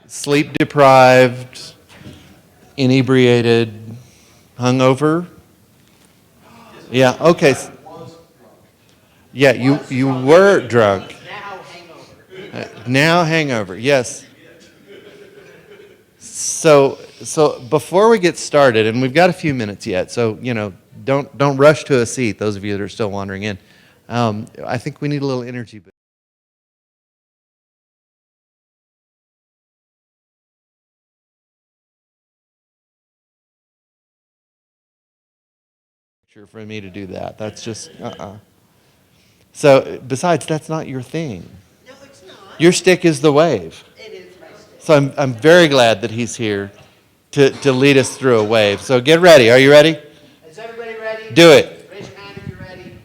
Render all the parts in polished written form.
sleep deprived, inebriated, hungover. Yeah. Okay. Yeah. You were drunk. Now hangover. Yes. So before we get started, and we've got a few minutes yet, so don't rush to a seat. Those of you that are still wandering in, I think we need a little energy. For me to do that, that's just So besides, that's not your thing. No, it's not. Your stick is the wave. It is my stick. So I'm very glad that he's here to lead us through a wave. So get ready. Are you ready? Is everybody ready? Do it. Raise your hand if you're ready.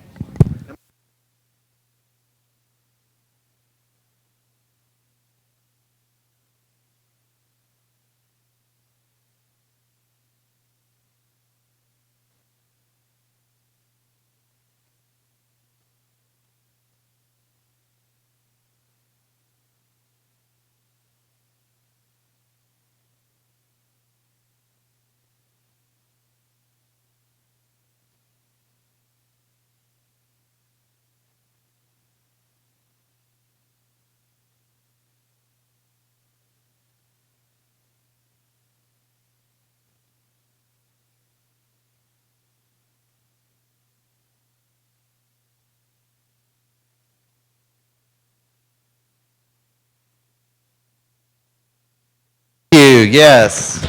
You, yes.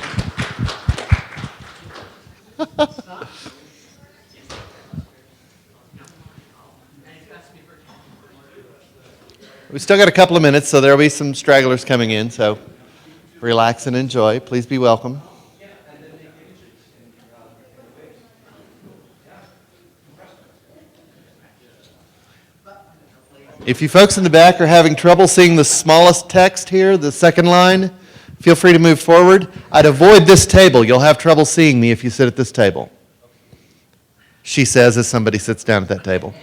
We still got a couple of minutes, so there'll be some stragglers coming in, so relax and enjoy. Please be welcome. If you folks in the back are having trouble seeing the smallest text here, the second line, feel free to move forward. I'd avoid this table. You'll have trouble seeing me if you sit at this table. She says as somebody sits down at that table.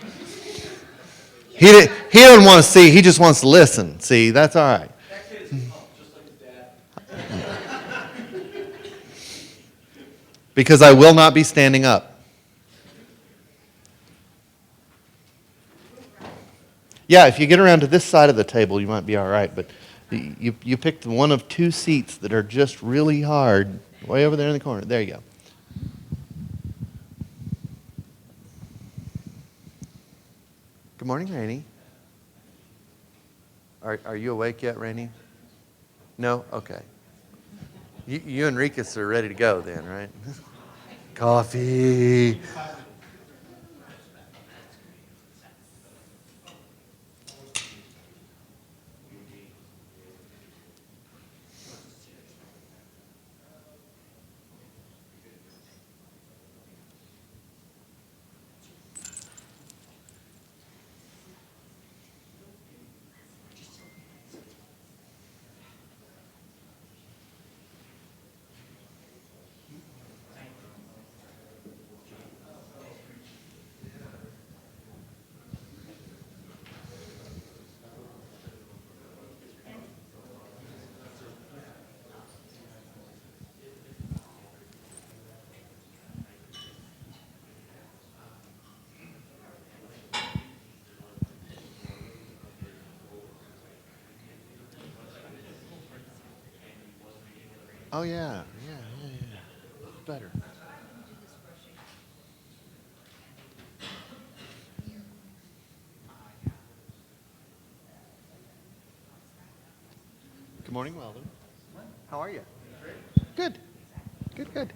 He doesn't want to see, he just wants to listen. See, that's all right. Because I will not be standing up. Yeah, if you get around to this side of the table, you might be all right. But you picked one of two seats that are just really hard, way over there in the corner. There you go. Good morning, Rainey. Are you awake yet, Rainey? No? Okay. You and Rikus are ready to go then, right? Coffee. Oh, yeah. Better. Good morning, Weldon. How are you? Good. Good.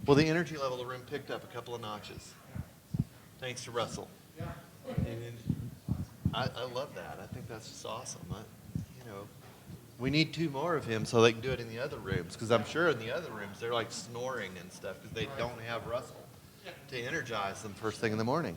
Well, the energy level of the room picked up a couple of notches, thanks to Russell. And I love that. I think that's just awesome. We need two more of him so they can do it in the other rooms, because I'm sure in the other rooms they're like snoring and stuff because they don't have Russell to energize them first thing in the morning.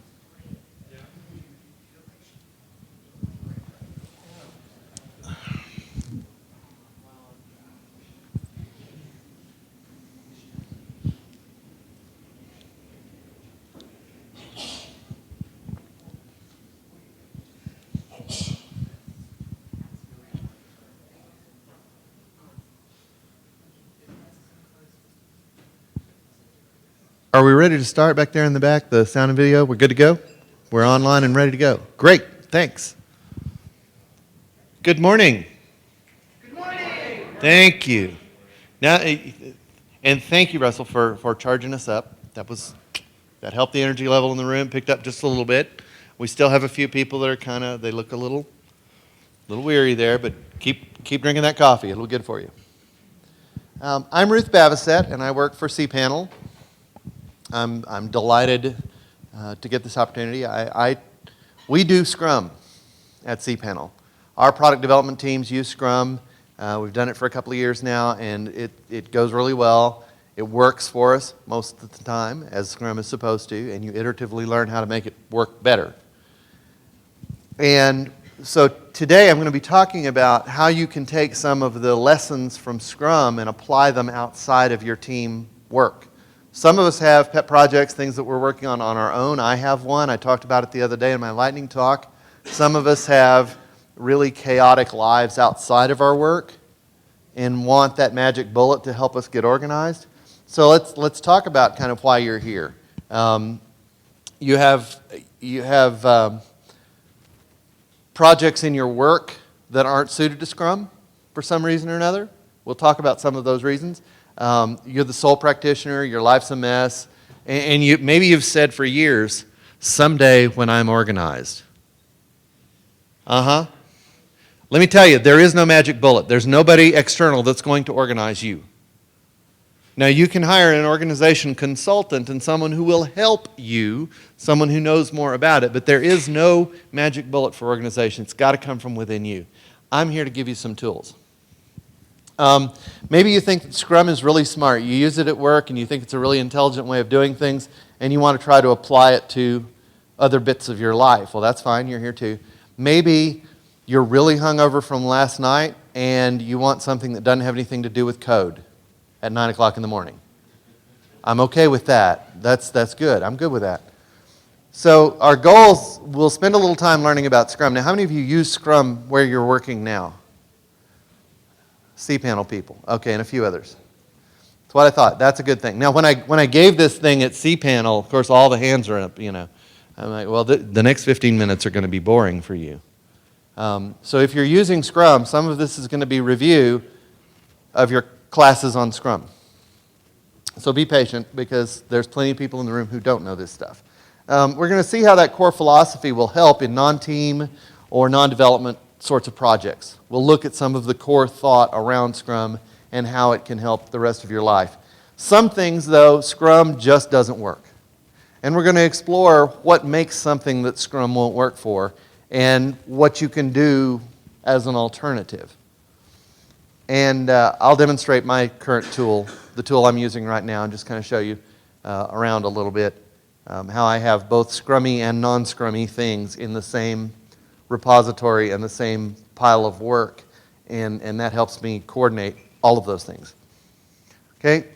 Are we ready to start back there in the back, the sound and video? We're good to go? We're online and ready to go. Great, thanks. Good morning. Good morning. Thank you. Now, and thank you, Russell, for charging us up. That helped the energy level in the room, picked up just a little bit. We still have a few people that are they look a little weary there, but keep drinking that coffee. It'll be good for you. I'm Ruth Bavousett, and I work for cPanel. I'm delighted to get this opportunity. We do Scrum at cPanel. Our product development teams use Scrum. We've done it for a couple of years now, and it goes really well. It works for us most of the time, as Scrum is supposed to, and you iteratively learn how to make it work better. And so today I'm going to be talking about how you can take some of the lessons from Scrum and apply them outside of your team work. Some of us have pet projects, things that we're working on our own. I have one. I talked about it the other day in my lightning talk. Some of us have really chaotic lives outside of our work and want that magic bullet to help us get organized. So let's talk about kind of why you're here. You have projects in your work that aren't suited to Scrum for some reason or another. We'll talk about some of those reasons. You're the sole practitioner, your life's a mess, and maybe you've said for years, someday when I'm organized. Let me tell you, there is no magic bullet. There's nobody external that's going to organize you. Now, you can hire an organization consultant and someone who will help you, someone who knows more about it, but there is no magic bullet for organization. It's got to come from within you. I'm here to give you some tools. Maybe you think that Scrum is really smart. You use it at work and you think it's a really intelligent way of doing things, and you want to try to apply it to other bits of your life. Well, that's fine. You're here too. Maybe you're really hungover from last night and you want something that doesn't have anything to do with code at 9 o'clock in the morning. I'm okay with that. That's good. I'm good with that. So our goals, we'll spend a little time learning about Scrum. Now, how many of you use Scrum where you're working now? cPanel people. Okay, and a few others. That's what I thought. That's a good thing. Now, when I gave this thing at cPanel, of course, all the hands are up, I'm like, well, the next 15 minutes are going to be boring for you. So if you're using Scrum, some of this is going to be review of your classes on Scrum. So be patient, because there's plenty of people in the room who don't know this stuff. We're going to see how that core philosophy will help in non-team or non-development sorts of projects. We'll look at some of the core thought around Scrum and how it can help the rest of your life. Some things, though, Scrum just doesn't work. And we're going to explore what makes something that Scrum won't work for and what you can do as an alternative. And I'll demonstrate my current tool, the tool I'm using right now, and just kind of show you around a little bit how I have both Scrummy and non-Scrummy things in the same repository and the same pile of work, and that helps me coordinate all of those things. Okay?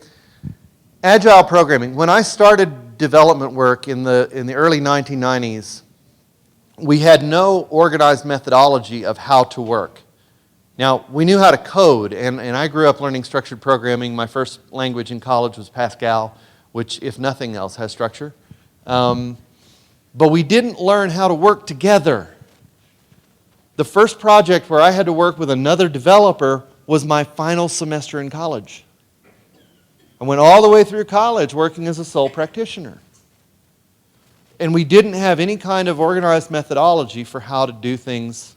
Agile programming. When I started development work in the early 1990s, we had no organized methodology of how to work. Now, we knew how to code, and I grew up learning structured programming. My first language in college was Pascal, which, if nothing else, has structure. But we didn't learn how to work together. The first project where I had to work with another developer was my final semester in college. I went all the way through college working as a sole practitioner. And we didn't have any kind of organized methodology for how to do things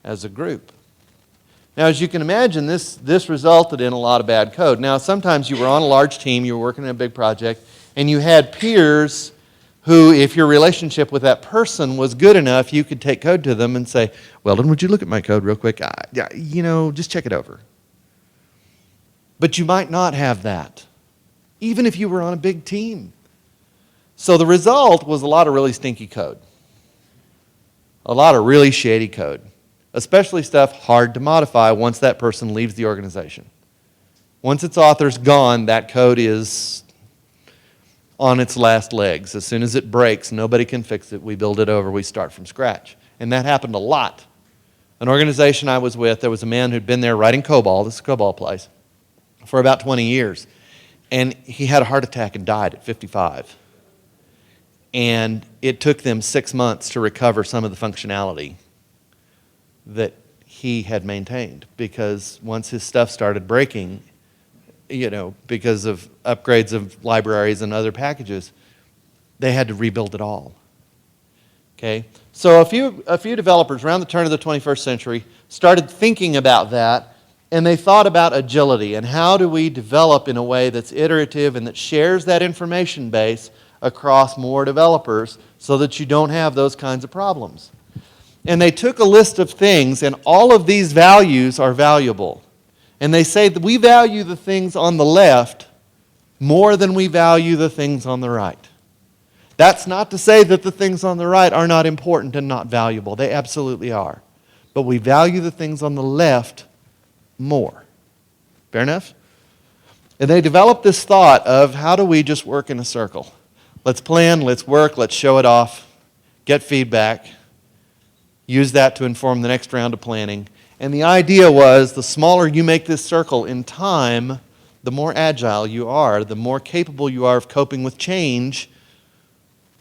as a group. Now, as you can imagine, this resulted in a lot of bad code. Now, sometimes you were on a large team, you were working on a big project, and you had peers who, if your relationship with that person was good enough, you could take code to them and say, Weldon, would you look at my code real quick? Just check it over. But you might not have that, even if you were on a big team. So the result was a lot of really stinky code. A lot of really shady code. Especially stuff hard to modify once that person leaves the organization. Once its author's gone, that code is on its last legs. As soon as it breaks, nobody can fix it. We build it over. We start from scratch. And that happened a lot. An organization I was with, there was a man who'd been there writing COBOL, this is a COBOL place, for about 20 years. And he had a heart attack and died at 55. And it took them 6 months to recover some of the functionality that he had maintained, because once his stuff started breaking, because of upgrades of libraries and other packages, they had to rebuild it all. Okay? So a few developers around the turn of the 21st century started thinking about that, and they thought about agility and how do we develop in a way that's iterative and that shares that information base across more developers so that you don't have those kinds of problems. And they took a list of things, and all of these values are valuable. And they say that we value the things on the left more than we value the things on the right. That's not to say that the things on the right are not important and not valuable. They absolutely are. But we value the things on the left more. Fair enough? And they developed this thought of, how do we just work in a circle? Let's plan, let's work, let's show it off, get feedback, use that to inform the next round of planning. And the idea was, the smaller you make this circle in time, the more agile you are, the more capable you are of coping with change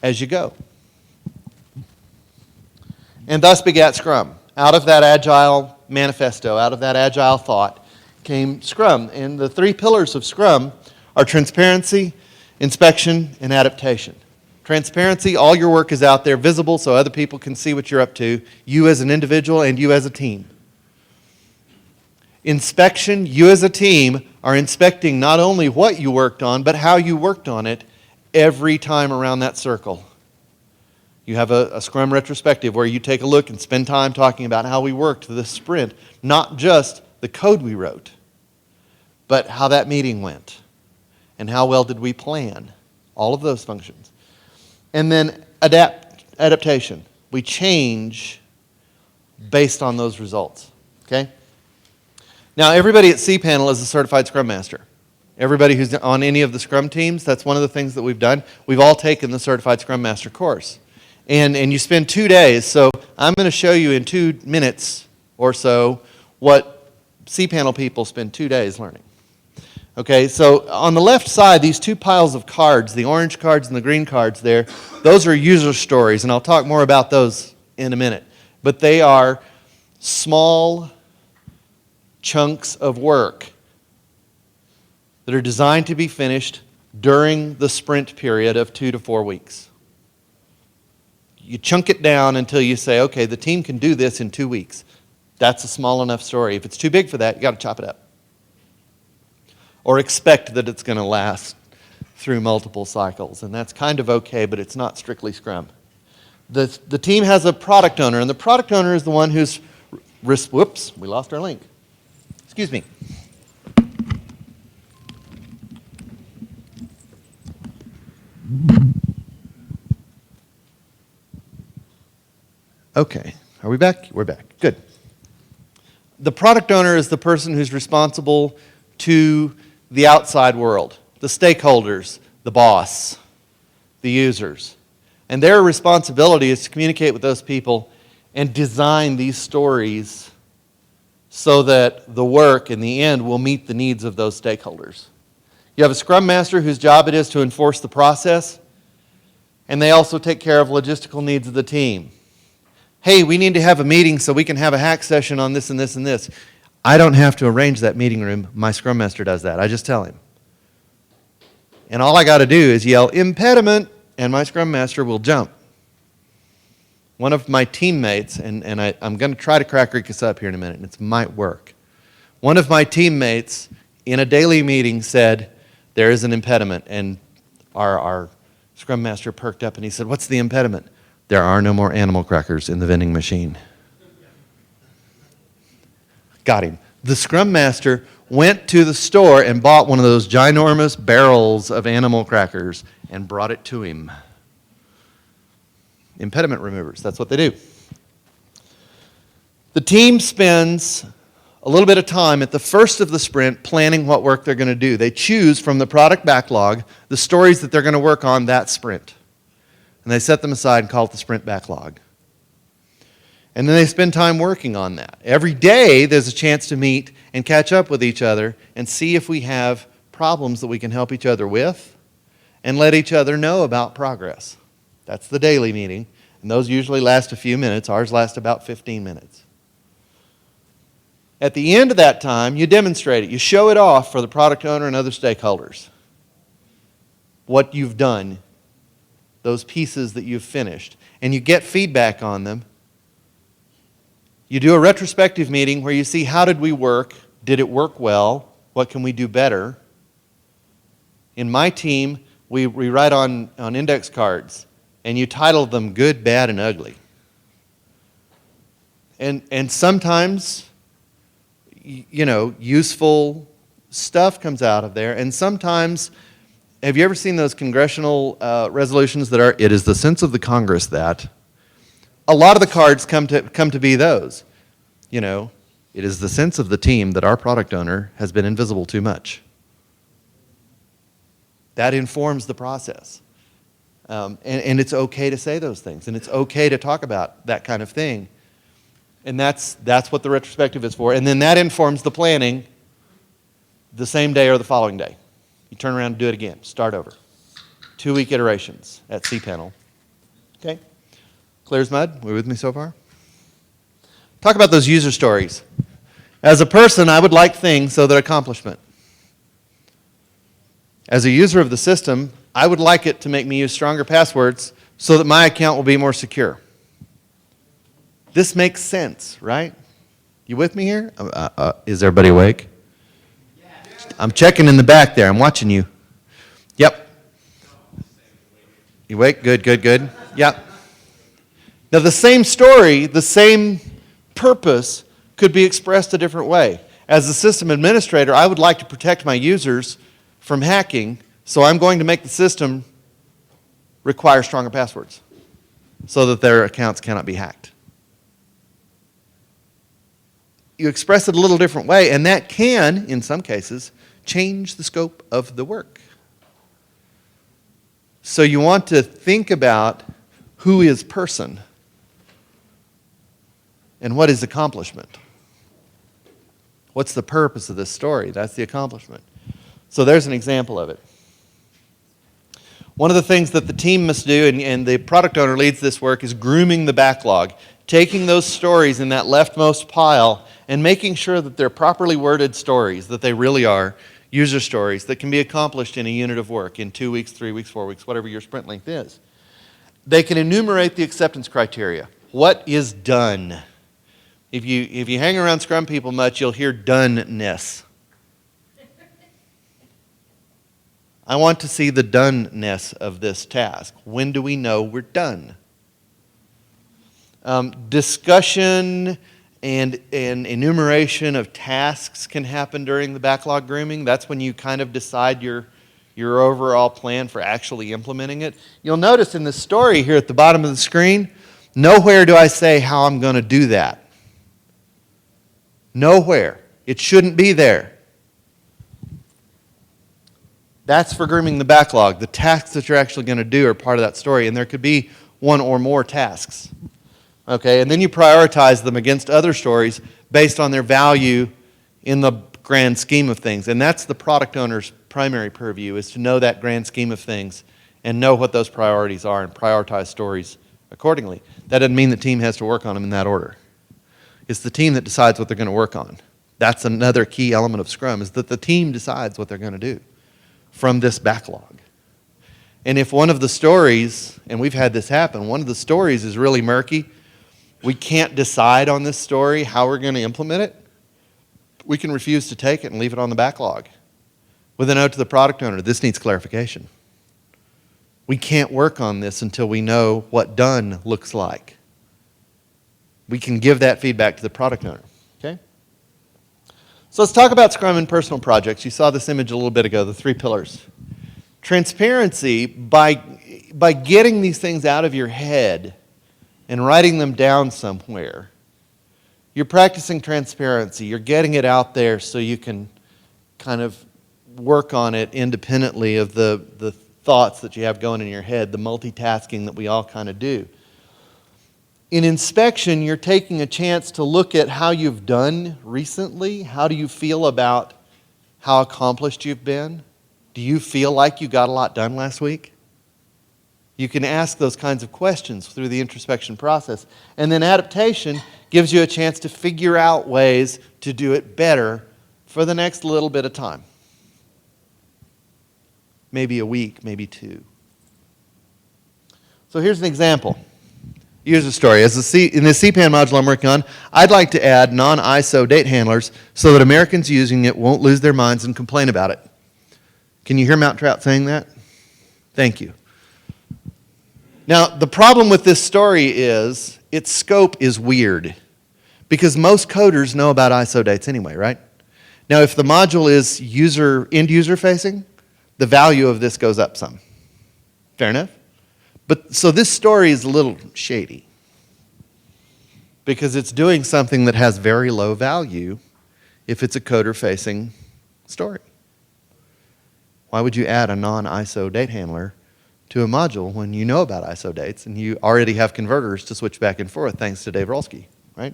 as you go. And thus begat Scrum. Out of that agile manifesto, out of that agile thought, came Scrum. And the 3 pillars of Scrum are transparency, inspection, and adaptation. Transparency, all your work is out there, visible, so other people can see what you're up to, you as an individual and you as a team. Inspection, you as a team are inspecting not only what you worked on, but how you worked on it every time around that circle. You have a Scrum retrospective where you take a look and spend time talking about how we worked this sprint, not just the code we wrote, but how that meeting went and how well did we plan, all of those functions. And then adaptation. We change based on those results, okay? Now, everybody at cPanel is a certified Scrum Master. Everybody who's on any of the Scrum teams, that's one of the things that we've done. We've all taken the Certified Scrum Master course. And you spend 2 days, so I'm going to show you in 2 minutes or so what cPanel people spend 2 days learning. Okay, so on the left side, these 2 piles of cards, the orange cards and the green cards there, those are user stories, and I'll talk more about those in a minute. But they are small chunks of work that are designed to be finished during the sprint period of 2 to 4 weeks. You chunk it down until you say, okay, the team can do this in 2 weeks. That's a small enough story. If it's too big for that, you got to chop it up. Or expect that it's going to last through multiple cycles. And that's kind of okay, but it's not strictly Scrum. The team has a product owner, and the product owner is the one who's... Whoops, we lost our link. Excuse me. Okay, are we back? We're back. Good. The product owner is the person who's responsible to the outside world, the stakeholders, the boss, the users. And their responsibility is to communicate with those people and design these stories so that the work in the end will meet the needs of those stakeholders. You have a Scrum Master whose job it is to enforce the process, and they also take care of logistical needs of the team. Hey, we need to have a meeting so we can have a hack session on this and this and this. I don't have to arrange that meeting room. My Scrum Master does that. I just tell him. And all I got to do is yell, impediment, and my Scrum Master will jump. One of my teammates, and I'm going to try to crack this up here in a minute, and it might work. One of my teammates in a daily meeting said, there is an impediment, and our Scrum Master perked up and he said, what's the impediment? There are no more animal crackers in the vending machine. Got him. The Scrum Master went to the store and bought one of those ginormous barrels of animal crackers and brought it to him. Impediment removers, that's what they do. The team spends a little bit of time at the first of the sprint planning what work they're going to do. They choose from the product backlog the stories that they're going to work on that sprint. And they set them aside and call it the sprint backlog. And then they spend time working on that. Every day there's a chance to meet and catch up with each other and see if we have problems that we can help each other with and let each other know about progress. That's the daily meeting, and those usually last a few minutes. Ours last about 15 minutes. At the end of that time, you demonstrate it. You show it off for the product owner and other stakeholders. What you've done, those pieces that you've finished, and you get feedback on them. You do a retrospective meeting where you see how did we work, did it work well, what can we do better. In my team, we write on index cards, and you title them good, bad, and ugly. And sometimes, useful stuff comes out of there, and sometimes, have you ever seen those congressional resolutions that are, it is the sense of the Congress that? A lot of the cards come to be those. It is the sense of the team that our product owner has been invisible too much. That informs the process. And it's okay to say those things, and it's okay to talk about that kind of thing. And that's what the retrospective is for. And then that informs the planning the same day or the following day. You turn around and do it again. Start over. 2-week iterations at cPanel. Okay? Clear as mud? We with me so far? Talk about those user stories. As a person, I would like things so that accomplishment. As a user of the system, I would like it to make me use stronger passwords so that my account will be more secure. This makes sense, right? You with me here? Is everybody awake? I'm checking in the back there. I'm watching you. Yep. You awake? Good. Yep. Now, the same story, the same purpose could be expressed a different way. As a system administrator, I would like to protect my users from hacking, so I'm going to make the system require stronger passwords so that their accounts cannot be hacked. You express it a little different way, and that can, in some cases, change the scope of the work. So you want to think about who is person and what is accomplishment. What's the purpose of this story? That's the accomplishment. So there's an example of it. One of the things that the team must do, and the product owner leads this work, is grooming the backlog, taking those stories in that leftmost pile and making sure that they're properly worded stories, that they really are user stories that can be accomplished in a unit of work in 2 weeks, 3 weeks, 4 weeks, whatever your sprint length is. They can enumerate the acceptance criteria. What is done? If you hang around Scrum people much, you'll hear doneness. I want to see the doneness of this task. When do we know we're done? Discussion and enumeration of tasks can happen during the backlog grooming. That's when you kind of decide your overall plan for actually implementing it. You'll notice in the story here at the bottom of the screen, nowhere do I say how I'm going to do that. Nowhere. It shouldn't be there. That's for grooming the backlog. The tasks that you're actually going to do are part of that story, and there could be one or more tasks. Okay, and then you prioritize them against other stories based on their value in the grand scheme of things. And that's the product owner's primary purview, is to know that grand scheme of things and know what those priorities are and prioritize stories accordingly. That doesn't mean the team has to work on them in that order. It's the team that decides what they're going to work on. That's another key element of Scrum, is that the team decides what they're going to do from this backlog. And if one of the stories, and we've had this happen, one of the stories is really murky, we can't decide on this story how we're going to implement it, we can refuse to take it and leave it on the backlog with a note to the product owner, this needs clarification. We can't work on this until we know what done looks like. We can give that feedback to the product owner. Okay? So let's talk about Scrum and personal projects. You saw this image a little bit ago, the 3 pillars. Transparency, by getting these things out of your head and writing them down somewhere, you're practicing transparency. You're getting it out there so you can kind of work on it independently of the thoughts that you have going in your head, the multitasking that we all kind of do. In inspection, you're taking a chance to look at how you've done recently. How do you feel about how accomplished you've been? Do you feel like you got a lot done last week? You can ask those kinds of questions through the introspection process. And then adaptation gives you a chance to figure out ways to do it better for the next little bit of time. Maybe a week, maybe 2. So here's an example. User story. In the CPAN module I'm working on, I'd like to add non-ISO date handlers so that Americans using it won't lose their minds and complain about it. Can you hear Mount Trout saying that? Thank you. Now, the problem with this story is its scope is weird because most coders know about ISO dates anyway, right? Now, if the module is end-user facing, the value of this goes up some. Fair enough? But so this story is a little shady because it's doing something that has very low value if it's a coder-facing story. Why would you add a non-ISO date handler to a module when you know about ISO dates and you already have converters to switch back and forth thanks to Dave Rolski, right?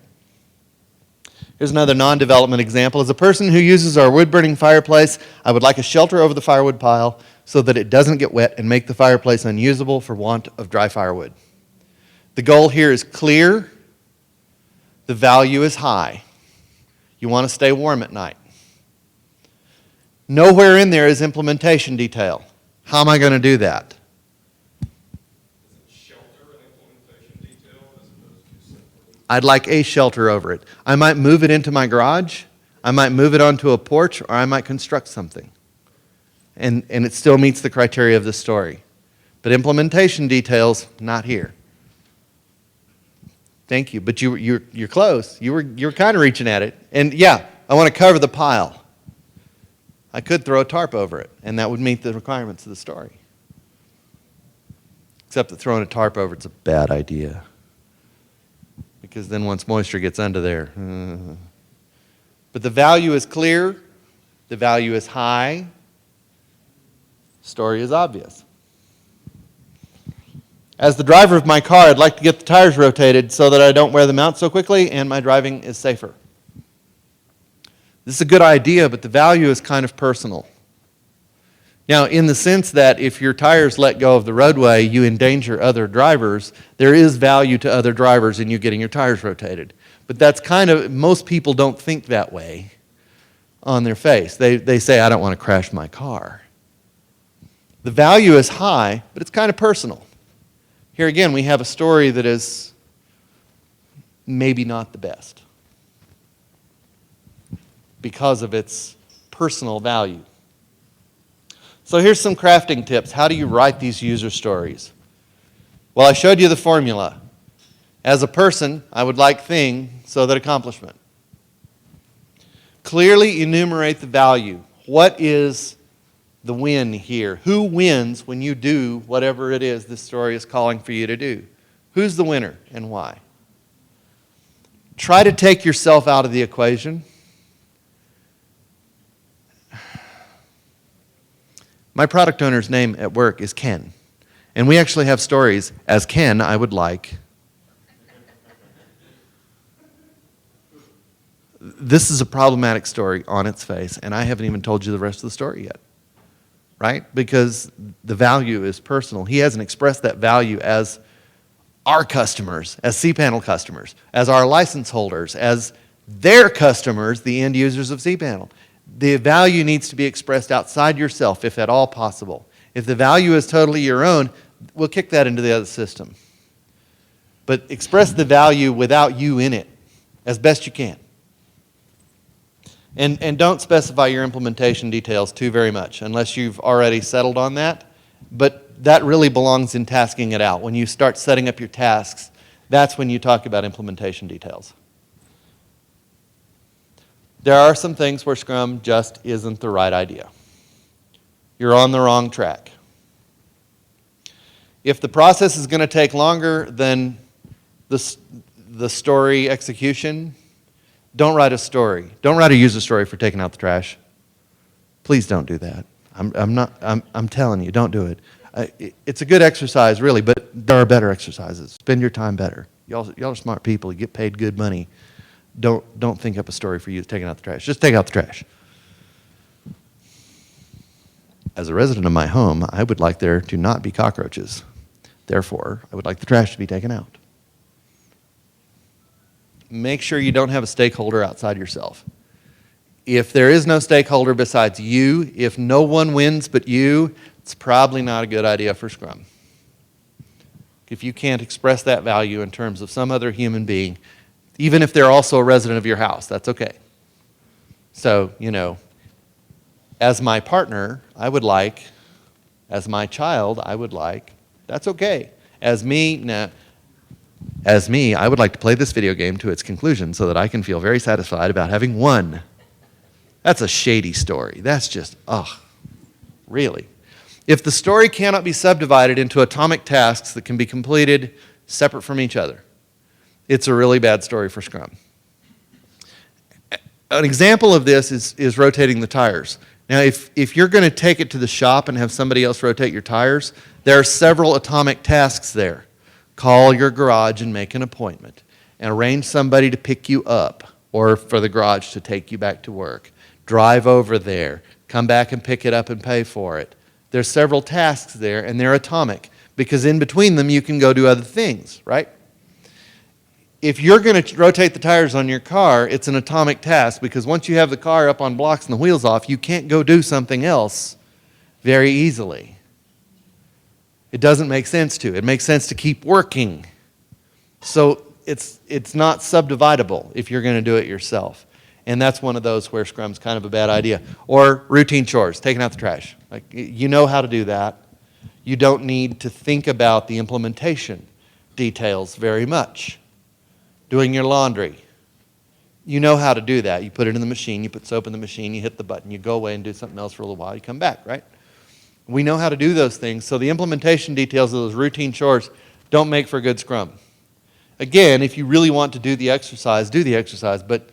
Here's another non-development example. As a person who uses our wood-burning fireplace, I would like a shelter over the firewood pile so that it doesn't get wet and make the fireplace unusable for want of dry firewood. The goal here is clear. The value is high. You want to stay warm at night. Nowhere in there is implementation detail. How am I going to do that? I'd like a shelter over it. I might move it into my garage, I might move it onto a porch, or I might construct something. And it still meets the criteria of the story. But implementation details, not here. Thank you, but you're close. You were kind of reaching at it. And yeah, I want to cover the pile. I could throw a tarp over it, and that would meet the requirements of the story. Except that throwing a tarp over it's a bad idea. Because then once moisture gets under there. But the value is clear. The value is high. Story is obvious. As the driver of my car, I'd like to get the tires rotated so that I don't wear them out so quickly and my driving is safer. This is a good idea, but the value is kind of personal. Now, in the sense that if your tires let go of the roadway, you endanger other drivers, there is value to other drivers in you getting your tires rotated. But that's kind of, most people don't think that way on their face. They say, I don't want to crash my car. The value is high, but it's kind of personal. Here again, we have a story that is maybe not the best because of its personal value. So here's some crafting tips. How do you write these user stories? Well, I showed you the formula. As a person, I would like thing so that accomplishment. Clearly enumerate the value. What is the win here? Who wins when you do whatever it is this story is calling for you to do? Who's the winner and why? Try to take yourself out of the equation. My product owner's name at work is Ken. And we actually have stories. As Ken, I would like. This is a problematic story on its face, and I haven't even told you the rest of the story yet. Right? Because the value is personal. He hasn't expressed that value as our customers, as cPanel customers, as our license holders, as their customers, the end users of cPanel. The value needs to be expressed outside yourself, if at all possible. If the value is totally your own, we'll kick that into the other system. But express the value without you in it, as best you can. And don't specify your implementation details too very much, unless you've already settled on that. But that really belongs in tasking it out. When you start setting up your tasks, that's when you talk about implementation details. There are some things where Scrum just isn't the right idea. You're on the wrong track. If the process is going to take longer than the story execution, don't write a story. Don't write a user story for taking out the trash. Please don't do that. I'm telling you, don't do it. It's a good exercise, really, but there are better exercises. Spend your time better. Y'all are smart people. You get paid good money. Don't think up a story for you taking out the trash. Just take out the trash. As a resident of my home, I would like there to not be cockroaches. Therefore, I would like the trash to be taken out. Make sure you don't have a stakeholder outside yourself. If there is no stakeholder besides you, if no one wins but you, it's probably not a good idea for Scrum. If you can't express that value in terms of some other human being, even if they're also a resident of your house, that's okay. So, as my partner, I would like, as my child, I would like, that's okay. As me, I would like to play this video game to its conclusion so that I can feel very satisfied about having won. That's a shady story. That's just, really. If the story cannot be subdivided into atomic tasks that can be completed separate from each other, it's a really bad story for Scrum. An example of this is rotating the tires. Now, if you're going to take it to the shop and have somebody else rotate your tires, there are several atomic tasks there. Call your garage and make an appointment, and arrange somebody to pick you up, or for the garage to take you back to work. Drive over there, come back and pick it up and pay for it. There's several tasks there, and they're atomic, because in between them you can go do other things, right? If you're going to rotate the tires on your car, it's an atomic task, because once you have the car up on blocks and the wheels off, you can't go do something else very easily. It doesn't make sense to. It makes sense to keep working. So it's not subdividable if you're going to do it yourself. And that's one of those where Scrum's kind of a bad idea. Or routine chores, taking out the trash. Like, you know how to do that. You don't need to think about the implementation details very much. Doing your laundry. You know how to do that. You put it in the machine, you put soap in the machine, you hit the button, you go away and do something else for a little while, you come back, right? We know how to do those things, so the implementation details of those routine chores don't make for good Scrum. Again, if you really want to do the exercise, but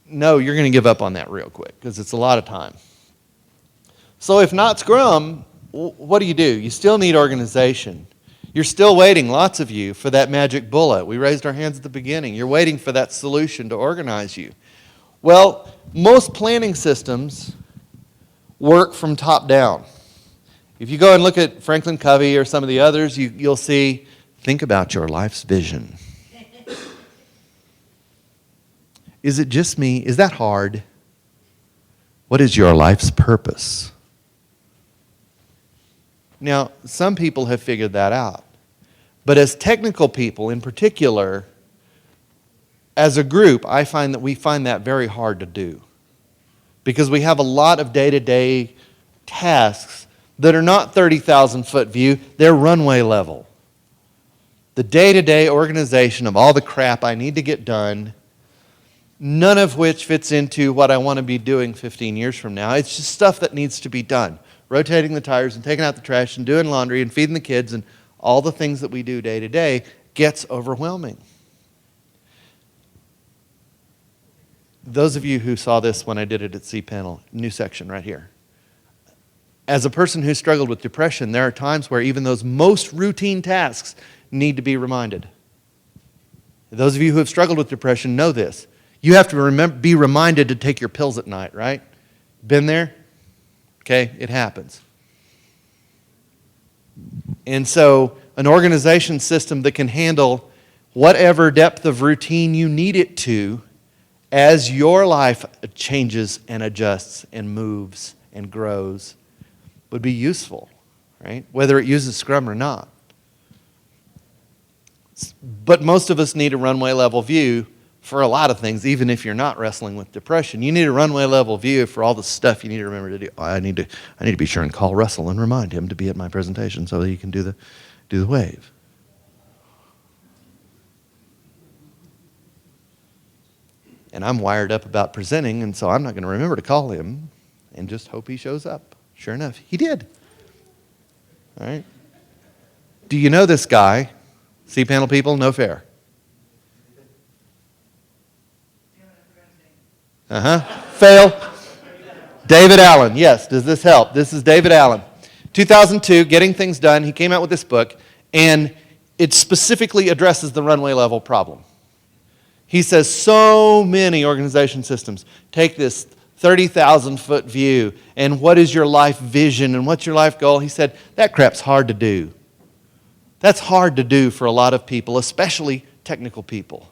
no, you're going to give up on that real quick because it's a lot of time. So if not Scrum, what do? You still need organization. You're still waiting, lots of you, for that magic bullet. We raised our hands at the beginning. You're waiting for that solution to organize you. Well, most planning systems work from top down. If you go and look at Franklin Covey or some of the others, you'll see, think about your life's vision. Is it just me? Is that hard? What is your life's purpose? Now, some people have figured that out. But as technical people in particular, as a group, I find that we find that very hard to do. Because we have a lot of day-to-day tasks that are not 30,000-foot view, they're runway level. The day-to-day organization of all the crap I need to get done, none of which fits into what I want to be doing 15 years from now. It's just stuff that needs to be done. Rotating the tires and taking out the trash and doing laundry and feeding the kids and all the things that we do day to day gets overwhelming. Those of you who saw this when I did it at cPanel, new section right here. As a person who struggled with depression, there are times where even those most routine tasks need to be reminded. Those of you who have struggled with depression know this. You have to be reminded to take your pills at night, right? Been there? Okay, it happens. And so an organization system that can handle whatever depth of routine you need it to as your life changes and adjusts and moves and grows would be useful, right? Whether it uses Scrum or not. But most of us need a runway level view for a lot of things, even if you're not wrestling with depression. You need a runway level view for all the stuff you need to remember to do. I need to be sure and call Russell and remind him to be at my presentation so that he can do the wave. And I'm wired up about presenting, and so I'm not going to remember to call him and just hope he shows up. Sure enough, he did. All right. Do you know this guy? cPanel people, no fair. Fail. David Allen. Yes, does this help? This is David Allen. 2002, Getting Things Done. He came out with this book, and it specifically addresses the runway level problem. He says so many organization systems take this 30,000-foot view, and what is your life vision, and what's your life goal? He said, that crap's hard to do. That's hard to do for a lot of people, especially technical people.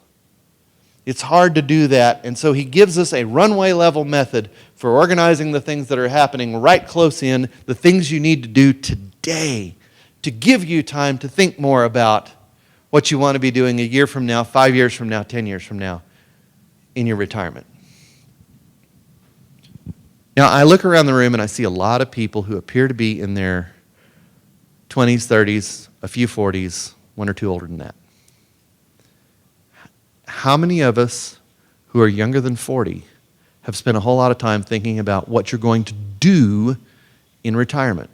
It's hard to do that, and so he gives us a runway-level method for organizing the things that are happening right close in, the things you need to do today to give you time to think more about what you want to be doing a year from now, 5 years from now, 10 years from now in your retirement. Now, I look around the room and I see a lot of people who appear to be in their 20s, 30s, a few 40s, one or two older than that. How many of us who are younger than 40 have spent a whole lot of time thinking about what you're going to do in retirement?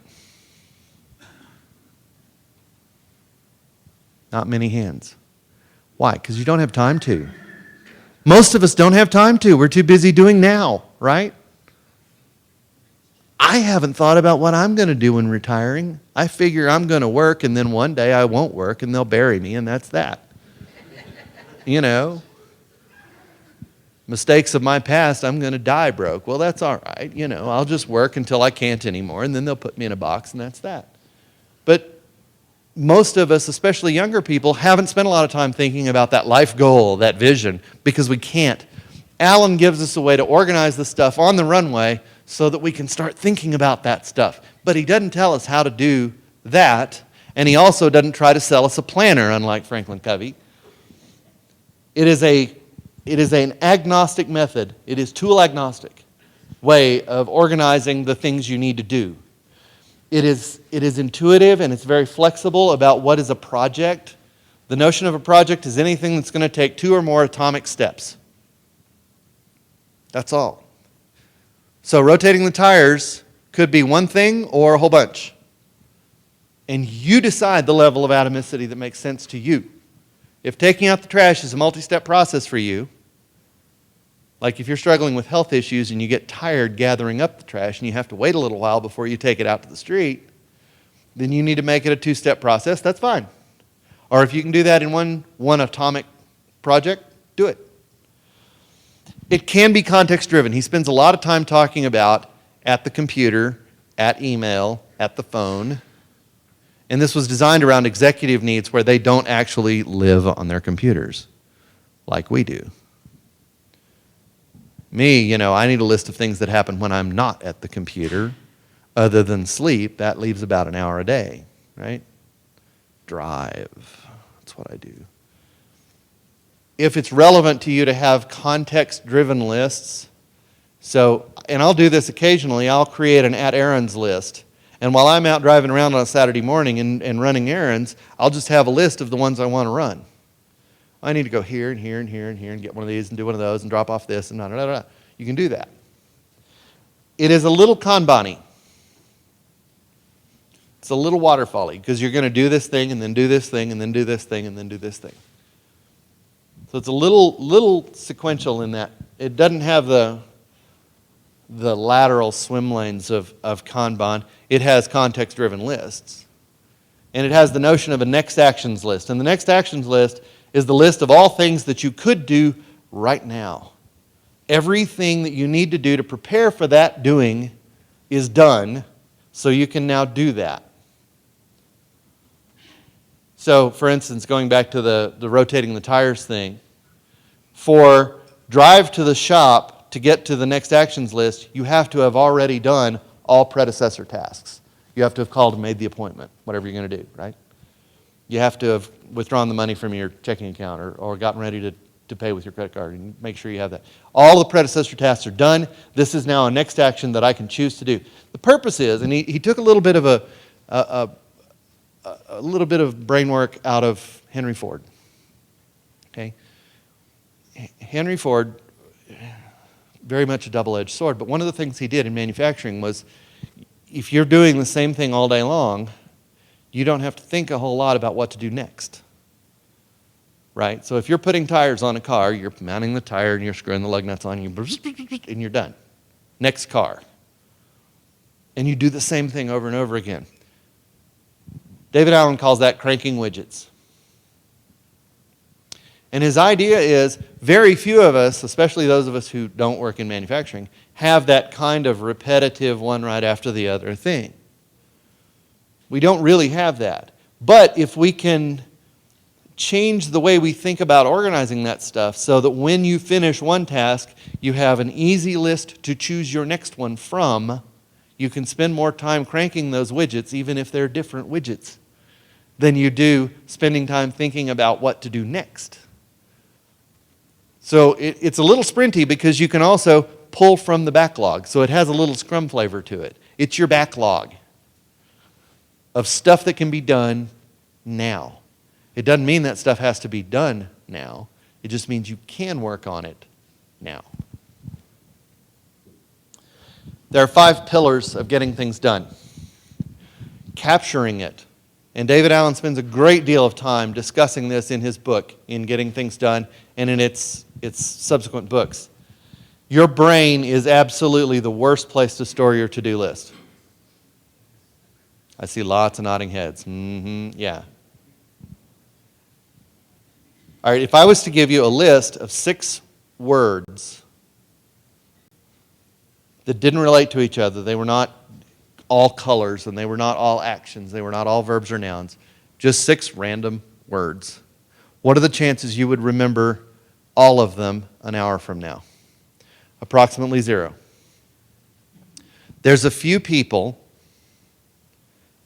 Not many hands. Why? Because you don't have time to. Most of us don't have time to. We're too busy doing now, right? I haven't thought about what I'm going to do when retiring. I figure I'm going to work, and then one day I won't work, and they'll bury me, and that's that. You know, mistakes of my past, I'm going to die broke. Well, that's all right. You know, I'll just work until I can't anymore, and then they'll put me in a box, and that's that. But most of us, especially younger people, haven't spent a lot of time thinking about that life goal, that vision, because we can't. Alan gives us a way to organize the stuff on the runway so that we can start thinking about that stuff. But he doesn't tell us how to do that, and he also doesn't try to sell us a planner, unlike Franklin Covey. It is an agnostic method. It is tool agnostic way of organizing the things you need to do. It is intuitive and it's very flexible about what is a project. The notion of a project is anything that's going to take 2 or more atomic steps. That's all. So rotating the tires could be one thing or a whole bunch. And you decide the level of atomicity that makes sense to you. If taking out the trash is a multi-step process for you, like if you're struggling with health issues and you get tired gathering up the trash and you have to wait a little while before you take it out to the street, then you need to make it a 2-step process. That's fine. Or if you can do that in one atomic project, do it. It can be context-driven. He spends a lot of time talking about at the computer, at email, at the phone. And this was designed around executive needs where they don't actually live on their computers like we do. Me, you know, I need a list of things that happen when I'm not at the computer. Other than sleep, that leaves about an hour a day, right? Drive, that's what I do. If it's relevant to you to have context-driven lists, and I'll do this occasionally, I'll create an at-errands list. And while I'm out driving around on a Saturday morning and running errands, I'll just have a list of the ones I want to run. I need to go here and here and here and here and get one of these and do one of those and drop off this and da-da-da-da. You can do that. It is a little Kanban-y. It's a little waterfall-y because you're going to do this thing and then do this thing and then do this thing and then do this thing. So it's a little sequential in that. It doesn't have the lateral swim lanes of Kanban. It has context-driven lists. And it has the notion of a next actions list. And the next actions list is the list of all things that you could do right now. Everything that you need to do to prepare for that doing is done, so you can now do that. So, for instance, going back to the rotating the tires thing, for drive to the shop to get to the next actions list, you have to have already done all predecessor tasks. You have to have called and made the appointment, whatever you're going to do, right? You have to have withdrawn the money from your checking account or gotten ready to pay with your credit card, and make sure you have that. All the predecessor tasks are done. This is now a next action that I can choose to do. The purpose is, and he took a little bit of a little bit of brain work out of Henry Ford. Okay, Henry Ford, very much a double-edged sword, but one of the things he did in manufacturing was, if you're doing the same thing all day long, you don't have to think a whole lot about what to do next. Right? So if you're putting tires on a car, you're mounting the tire and you're screwing the lug nuts on, and you're done. Next car. And you do the same thing over and over again. David Allen calls that cranking widgets. And his idea is very few of us, especially those of us who don't work in manufacturing, have that kind of repetitive one right after the other thing. We don't really have that. But if we can change the way we think about organizing that stuff so that when you finish one task, you have an easy list to choose your next one from, you can spend more time cranking those widgets, even if they're different widgets, than you do spending time thinking about what to do next. So it's a little sprinty because you can also pull from the backlog. So it has a little Scrum flavor to it. It's your backlog of stuff that can be done now. It doesn't mean that stuff has to be done now. It just means you can work on it now. There are 5 pillars of getting things done. Capturing it. And David Allen spends a great deal of time discussing this in his book, in Getting Things Done, and in its subsequent books. Your brain is absolutely the worst place to store your to-do list. I see lots of nodding heads. Yeah. All right, if I was to give you a list of 6 words that didn't relate to each other, they were not all colors, and they were not all actions, they were not all verbs or nouns, just 6 random words. What are the chances you would remember all of them an hour from now? Approximately 0. There's a few people,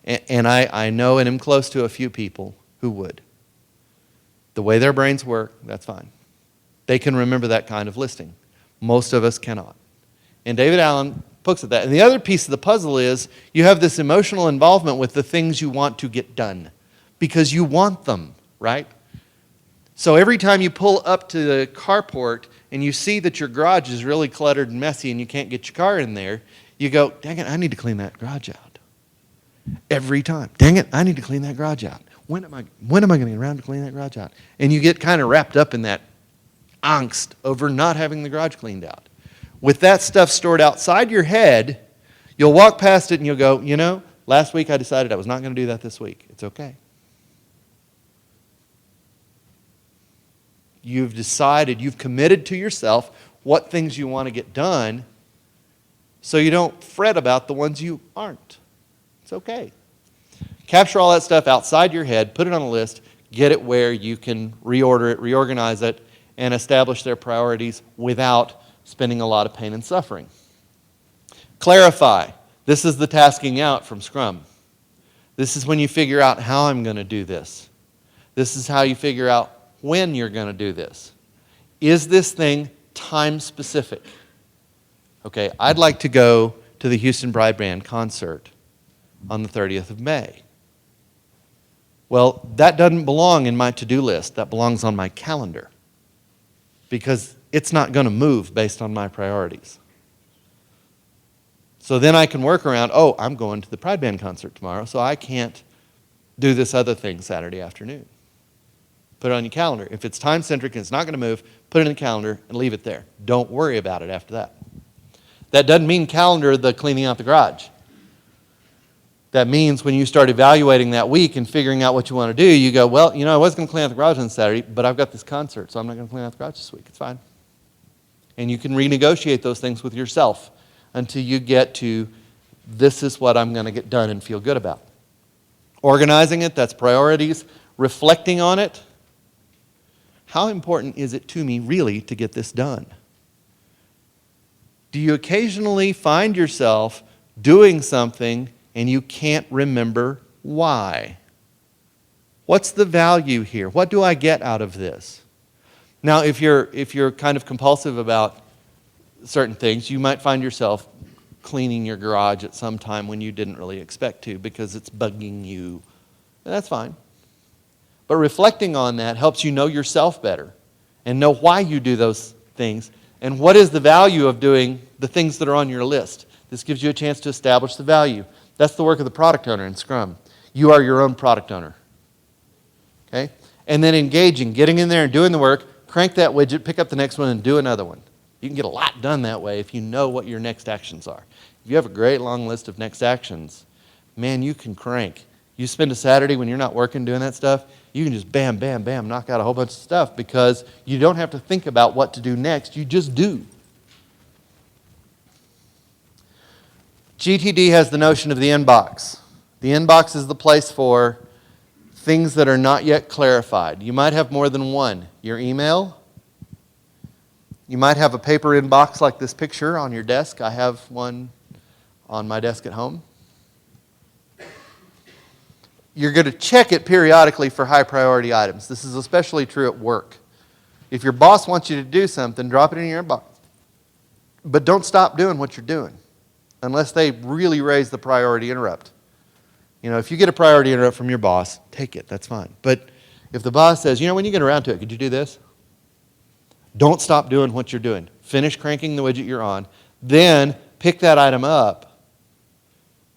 and I know and am close to a few people who would. The way their brains work, that's fine. They can remember that kind of listing. Most of us cannot. And David Allen looks at that. And the other piece of the puzzle is you have this emotional involvement with the things you want to get done because you want them, right? So every time you pull up to the carport and you see that your garage is really cluttered and messy and you can't get your car in there, you go, dang it, I need to clean that garage out. Every time. Dang it, I need to clean that garage out. When am I going to get around to cleaning that garage out? And you get kind of wrapped up in that angst over not having the garage cleaned out. With that stuff stored outside your head, you'll walk past it and you'll go, you know, last week I decided I was not going to do that this week. It's okay. You've decided, you've committed to yourself what things you want to get done so you don't fret about the ones you aren't. It's okay. Capture all that stuff outside your head, put it on a list, get it where you can reorder it, reorganize it, and establish their priorities without spending a lot of pain and suffering. Clarify. This is the tasking out from Scrum. This is when you figure out how I'm going to do this. This is how you figure out when you're going to do this. Is this thing time specific? Okay, I'd like to go to the Houston Bride Band concert on the 30th of May. Well, that doesn't belong in my to-do list. That belongs on my calendar because it's not going to move based on my priorities. So then I can work around, oh, I'm going to the Pride Band concert tomorrow, so I can't do this other thing Saturday afternoon. Put it on your calendar. If it's time-centric and it's not going to move, put it in the calendar and leave it there. Don't worry about it after that. That doesn't mean calendar the cleaning out the garage. That means when you start evaluating that week and figuring out what you want to do, you go, well, you know, I was going to clean out the garage on Saturday, but I've got this concert, so I'm not going to clean out the garage this week. It's fine. And you can renegotiate those things with yourself until you get to, this is what I'm going to get done and feel good about. Organizing it, that's priorities. Reflecting on it. How important is it to me really to get this done? Do you occasionally find yourself doing something and you can't remember why? What's the value here? What do I get out of this? Now, if you're kind of compulsive about certain things, you might find yourself cleaning your garage at some time when you didn't really expect to because it's bugging you. And that's fine. But reflecting on that helps you know yourself better and know why you do those things and what is the value of doing the things that are on your list. This gives you a chance to establish the value. That's the work of the product owner in Scrum. You are your own product owner. Okay? And then engaging, getting in there and doing the work, crank that widget, pick up the next one, and do another one. You can get a lot done that way if you know what your next actions are. If you have a great long list of next actions, man, you can crank. You spend a Saturday when you're not working doing that stuff, you can just bam, bam, bam, knock out a whole bunch of stuff because you don't have to think about what to do next. You just do. GTD has the notion of the inbox. The inbox is the place for things that are not yet clarified. You might have more than one. Your email. You might have a paper inbox like this picture on your desk. I have one on my desk at home. You're going to check it periodically for high priority items. This is especially true at work. If your boss wants you to do something, drop it in your inbox. But don't stop doing what you're doing unless they really raise the priority interrupt. You know, if you get a priority interrupt from your boss, take it. That's fine. But if the boss says, you know, when you get around to it, could you do this? Don't stop doing what you're doing. Finish cranking the widget you're on. Then pick that item up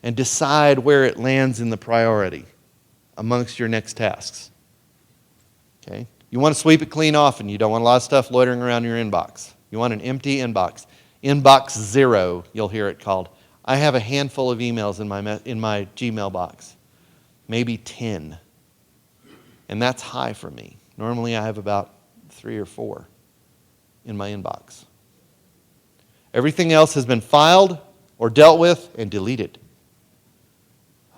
and decide where it lands in the priority amongst your next tasks. Okay? You want to sweep it clean often. You don't want a lot of stuff loitering around your inbox. You want an empty inbox. Inbox 0, you'll hear it called. I have a handful of emails in my Gmail box, maybe 10. And that's high for me. Normally I have about 3 or 4 in my inbox. Everything else has been filed or dealt with and deleted.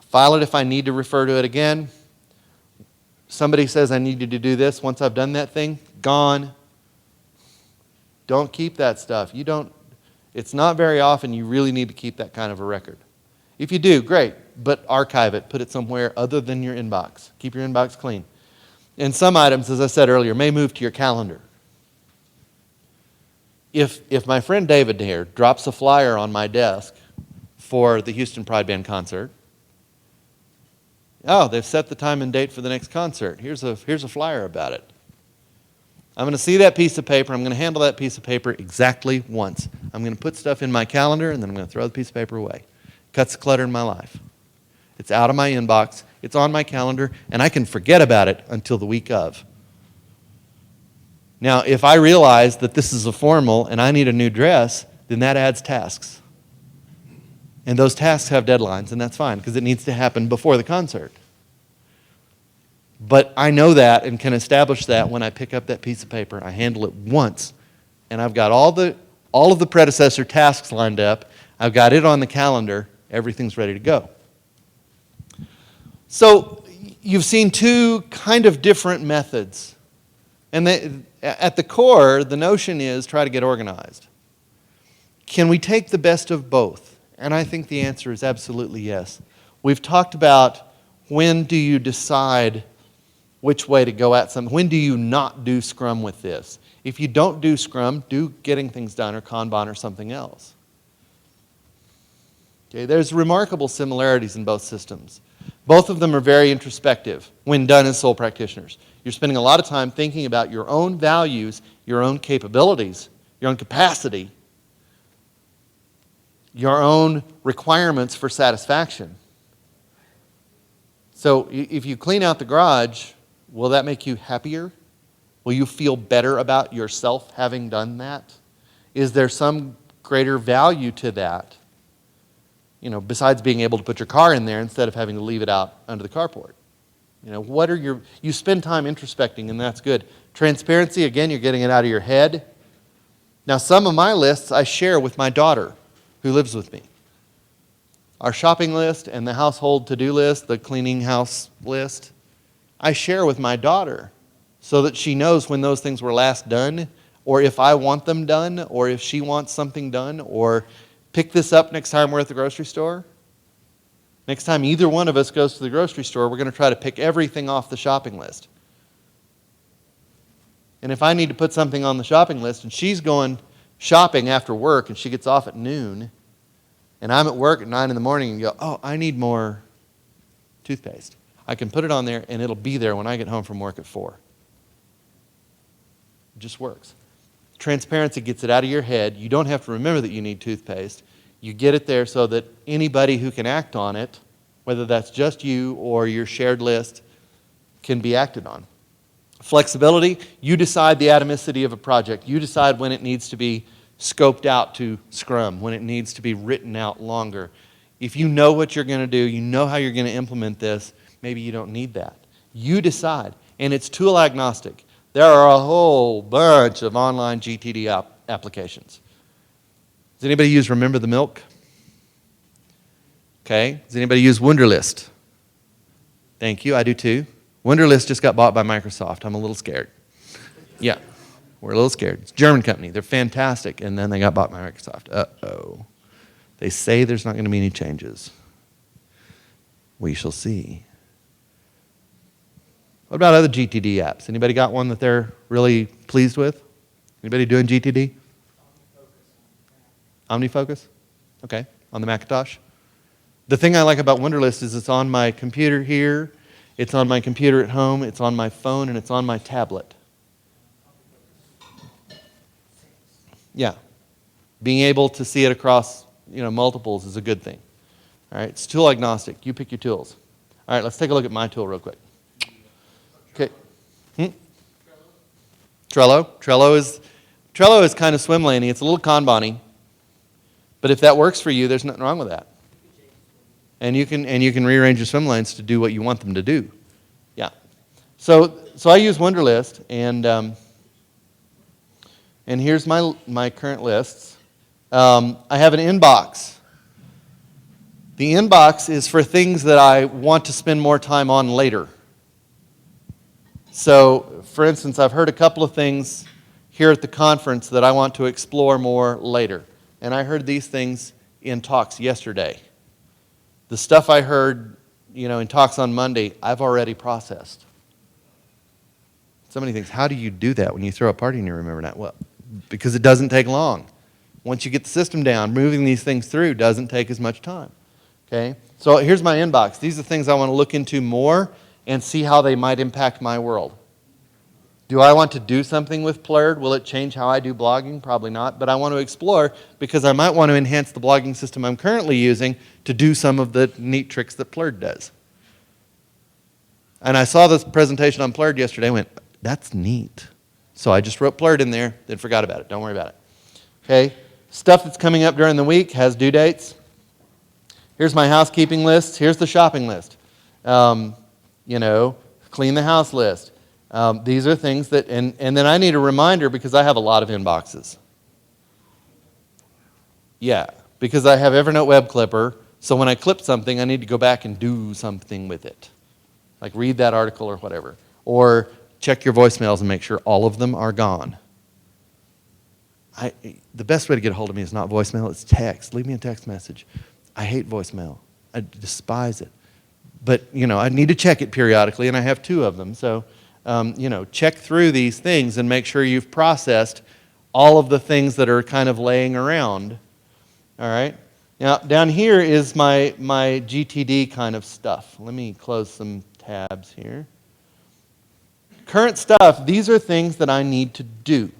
File it if I need to refer to it again. Somebody says I need you to do this. Once I've done that thing, gone. Don't keep that stuff. It's not very often you really need to keep that kind of a record. If you do, great, but archive it. Put it somewhere other than your inbox. Keep your inbox clean. And some items, as I said earlier, may move to your calendar. If my friend David here drops a flyer on my desk for the Houston Pride Band concert, oh, they've set the time and date for the next concert. Here's a flyer about it. I'm going to see that piece of paper. I'm going to handle that piece of paper exactly once. I'm going to put stuff in my calendar, and then I'm going to throw the piece of paper away. Cuts the clutter in my life. It's out of my inbox. It's on my calendar, and I can forget about it until the week of. Now, if I realize that this is a formal and I need a new dress, then that adds tasks. And those tasks have deadlines, and that's fine because it needs to happen before the concert. But I know that and can establish that when I pick up that piece of paper. I handle it once, and I've got all of the predecessor tasks lined up. I've got it on the calendar. Everything's ready to go. So you've seen two kind of different methods. And at the core, the notion is try to get organized. Can we take the best of both? And I think the answer is absolutely yes. We've talked about when do you decide which way to go at something. When do you not do Scrum with this? If you don't do Scrum, do Getting Things Done or Kanban or something else. Okay, there's remarkable similarities in both systems. Both of them are very introspective when done as sole practitioners. You're spending a lot of time thinking about your own values, your own capabilities, your own capacity, your own requirements for satisfaction. So if you clean out the garage, will that make you happier? Will you feel better about yourself having done that? Is there some greater value to that? You know, besides being able to put your car in there instead of having to leave it out under the carport. You know, you spend time introspecting, and that's good. Transparency, again, you're getting it out of your head. Now, some of my lists I share with my daughter who lives with me. Our shopping list and the household to-do list, the cleaning house list, I share with my daughter so that she knows when those things were last done, or if I want them done, or if she wants something done, or pick this up next time we're at the grocery store. Next time either one of us goes to the grocery store, we're going to try to pick everything off the shopping list. And if I need to put something on the shopping list and she's going shopping after work and she gets off at noon and I'm at work at 9 in the morning and go, oh, I need more toothpaste. I can put it on there and it'll be there when I get home from work at 4. It just works. Transparency gets it out of your head. You don't have to remember that you need toothpaste. You get it there so that anybody who can act on it, whether that's just you or your shared list, can be acted on. Flexibility, you decide the atomicity of a project. You decide when it needs to be scoped out to Scrum, when it needs to be written out longer. If you know what you're going to do, you know how you're going to implement this, maybe you don't need that. You decide. and it's tool agnostic. There are a whole bunch of online GTD applications. Does anybody use Remember the Milk? Okay. Does anybody use Wunderlist? Thank you, I do too. Wunderlist just got bought by Microsoft. I'm a little scared. Yeah, we're a little scared. It's a German company. They're fantastic, and then they got bought by Microsoft. Uh-oh. They say there's not going to be any changes. We shall see. What about other GTD apps? Anybody got one that they're really pleased with? Anybody doing GTD? OmniFocus? Okay, on the Macintosh. The thing I like about Wunderlist is it's on my computer here, it's on my computer at home, it's on my phone, and it's on my tablet. Yeah. Being able to see it across, multiples is a good thing. All right, it's tool agnostic. You pick your tools. All right, let's take a look at my tool real quick. Okay. Trello. Trello is kind of swim laney. It's a little Kanban-y. But if that works for you, there's nothing wrong with that. And you can rearrange your swim lanes to do what you want them to do. Yeah. So I use Wunderlist, and here's my current lists. I have an inbox. The inbox is for things that I want to spend more time on later. So, for instance, I've heard a couple of things here at the conference that I want to explore more later. And I heard these things in talks yesterday. The stuff I heard, in talks on Monday, I've already processed. Somebody thinks, how do you do that when you throw a party and you remember that? Well, because it doesn't take long. Once you get the system down, moving these things through doesn't take as much time. Okay? So here's my inbox. These are things I want to look into more and see how they might impact my world. Do I want to do something with Plurd? Will it change how I do blogging? Probably not, but I want to explore because I might want to enhance the blogging system I'm currently using to do some of the neat tricks that Plurd does. And I saw this presentation on Plurd yesterday and went, that's neat. So I just wrote Plurd in there, then forgot about it. Don't worry about it. Okay? Stuff that's coming up during the week has due dates. Here's my housekeeping list. Here's the shopping list. Clean the house list. These are things that, and then I need a reminder because I have a lot of inboxes. Yeah, because I have Evernote Web Clipper, so when I clip something, I need to go back and do something with it. Like read that article or whatever. Or check your voicemails and make sure all of them are gone. The best way to get a hold of me is not voicemail, it's text. Leave me a text message. I hate voicemail. I despise it. But, I need to check it periodically, and I have 2 of them. So, check through these things and make sure you've processed all of the things that are kind of laying around. All right? Now, down here is my GTD kind of stuff. Let me close some tabs here. Current stuff, these are things that I need to do.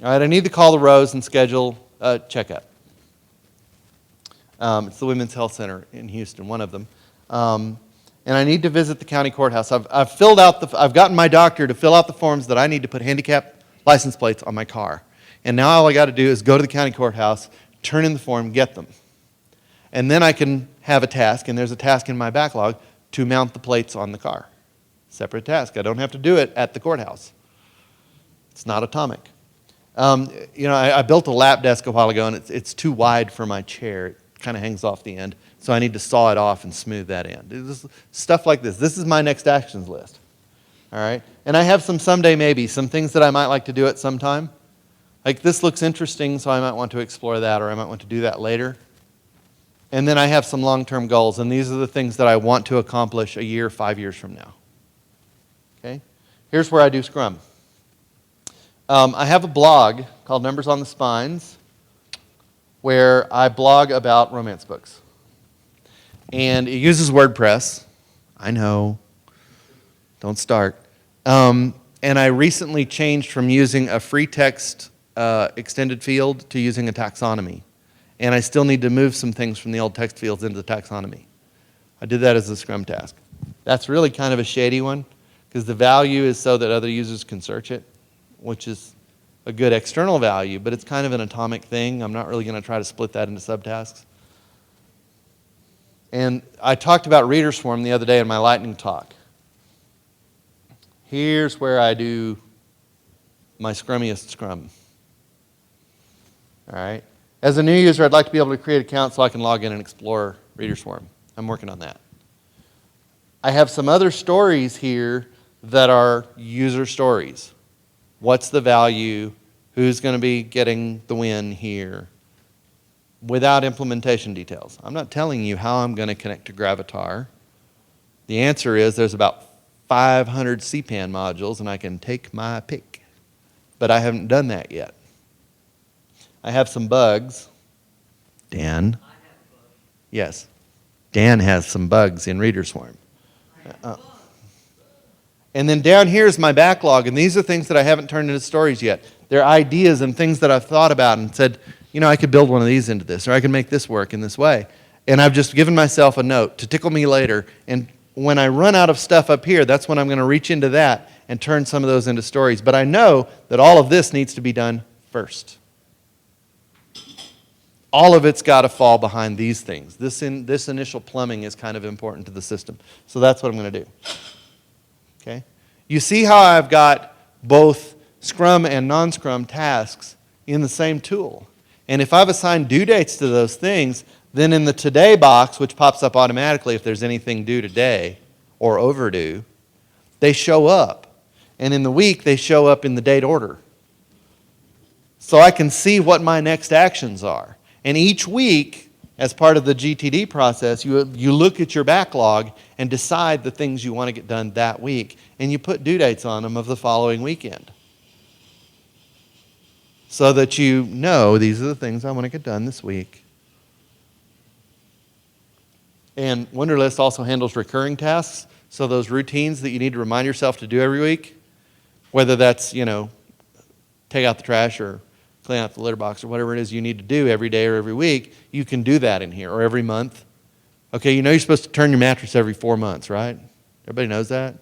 All right, I need to call the rows and schedule a checkup. It's the Women's Health Center in Houston, one of them. And I need to visit the county courthouse. I've gotten my doctor to fill out the forms that I need to put handicap license plates on my car. And now all I got to do is go to the county courthouse, turn in the form, get them. And then I can have a task, and there's a task in my backlog to mount the plates on the car. Separate task. I don't have to do it at the courthouse. It's not atomic. I built a lap desk a while ago, and it's too wide for my chair. It kind of hangs off the end, so I need to saw it off and smooth that end. Stuff like this. This is my next actions list. All right? And I have some someday maybe, some things that I might like to do at some time. Like this looks interesting, so I might want to explore that, or I might want to do that later. And then I have some long-term goals, and these are the things that I want to accomplish a year, 5 years from now. Okay? Here's where I do Scrum. I have a blog called Numbers on the Spines where I blog about romance books. And it uses WordPress. I know. Don't start. And I recently changed from using a free text extended field to using a taxonomy. And I still need to move some things from the old text fields into the taxonomy. I did that as a Scrum task. That's really kind of a shady one because the value is so that other users can search it, which is a good external value, but it's kind of an atomic thing. I'm not really going to try to split that into subtasks. And I talked about Reader Swarm the other day in my lightning talk. Here's where I do my scrummiest scrum. All right. As a new user, I'd like to be able to create an account so I can log in and explore ReaderSwarm. I'm working on that. I have some other stories here that are user stories. What's the value? Who's going to be getting the win here? Without implementation details. I'm not telling you how I'm going to connect to Gravatar. The answer is there's about 500 CPAN modules, and I can take my pick. But I haven't done that yet. I have some bugs. Dan? Yes. Dan has some bugs in ReaderSwarm. And then down here is my backlog, and these are things that I haven't turned into stories yet. They're ideas and things that I've thought about and said, you know, I could build one of these into this, or I can make this work in this way. And I've just given myself a note to tickle me later. And when I run out of stuff up here, that's when I'm going to reach into that and turn some of those into stories. But I know that all of this needs to be done first. All of it's got to fall behind these things. This initial plumbing is kind of important to the system. So that's what I'm going to do. Okay? You see how I've got both Scrum and non-Scrum tasks in the same tool. And if I've assigned due dates to those things, then in the today box, which pops up automatically if there's anything due today or overdue, they show up. And in the week, they show up in the date order. So I can see what my next actions are. And each week, as part of the GTD process, you look at your backlog and decide the things you want to get done that week. And you put due dates on them of the following weekend. So that you know these are the things I want to get done this week. And Wunderlist also handles recurring tasks. So those routines that you need to remind yourself to do every week, whether that's, you know, take out the trash or clean out the litter box or whatever it is you need to do every day or every week, you can do that in here, or every month. Okay, you know you're supposed to turn your mattress every 4 months, right? Everybody knows that?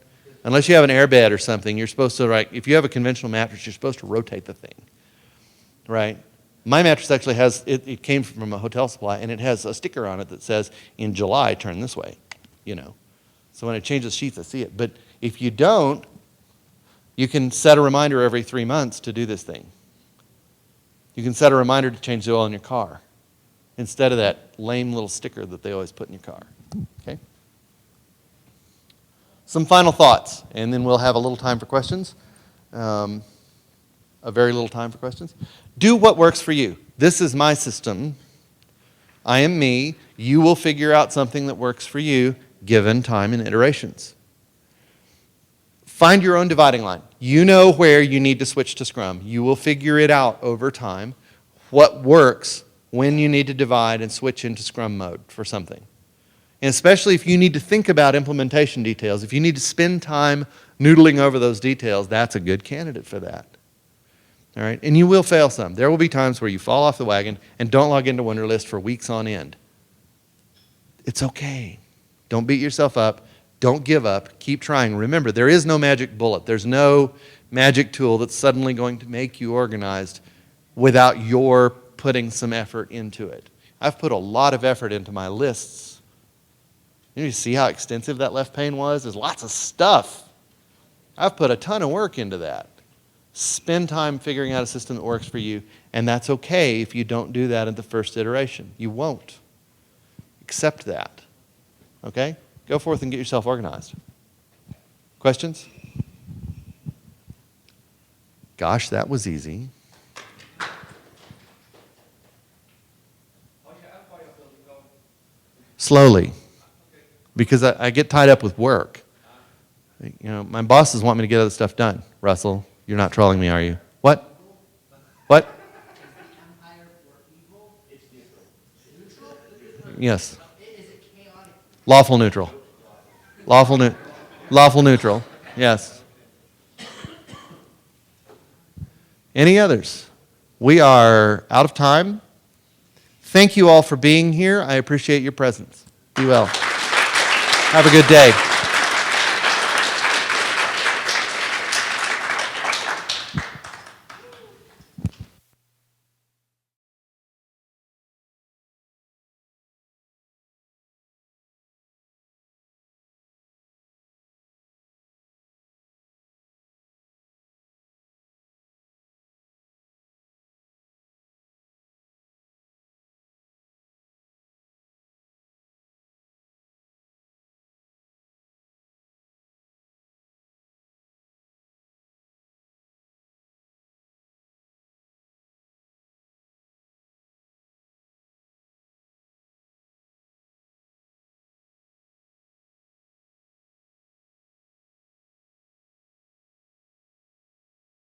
Unless you have an airbed or something, you're supposed to, like, if you have a conventional mattress, you're supposed to rotate the thing, right? My mattress actually has, it came from a hotel supply, and it has a sticker on it that says, in July, turn this way, you know. So when I change the sheets, I see it. But if you don't, you can set a reminder every 3 months to do this thing. You can set a reminder to change the oil in your car instead of that lame little sticker that they always put in your car. Okay? Some final thoughts, and then we'll have a little time for questions. A very little time for questions. Do what works for you. This is my system. I am me. You will figure out something that works for you given time and iterations. Find your own dividing line. You know where you need to switch to Scrum. You will figure it out over time, what works when you need to divide and switch into Scrum mode for something. And especially if you need to think about implementation details, if you need to spend time noodling over those details, that's a good candidate for that. All right? And you will fail some. There will be times where you fall off the wagon and don't log into Wunderlist for weeks on end. It's okay. Don't beat yourself up. Don't give up. Keep trying. Remember, there is no magic bullet. There's no magic tool that's suddenly going to make you organized without your putting some effort into it. I've put a lot of effort into my lists. You see how extensive that left pane was? There's lots of stuff. I've put a ton of work into that. Spend time figuring out a system that works for you, and that's okay if you don't do that in the first iteration. You won't. Accept that. Okay? Go forth and get yourself organized. Questions? Gosh, that was easy. Slowly. Because I get tied up with work. You know, my bosses want me to get other stuff done. Russell, you're not trolling me, are you? What? What? Yes. Lawful neutral. Lawful neutral. Yes. Any others? We are out of time. Thank you all for being here. I appreciate your presence. Be well. Have a good day.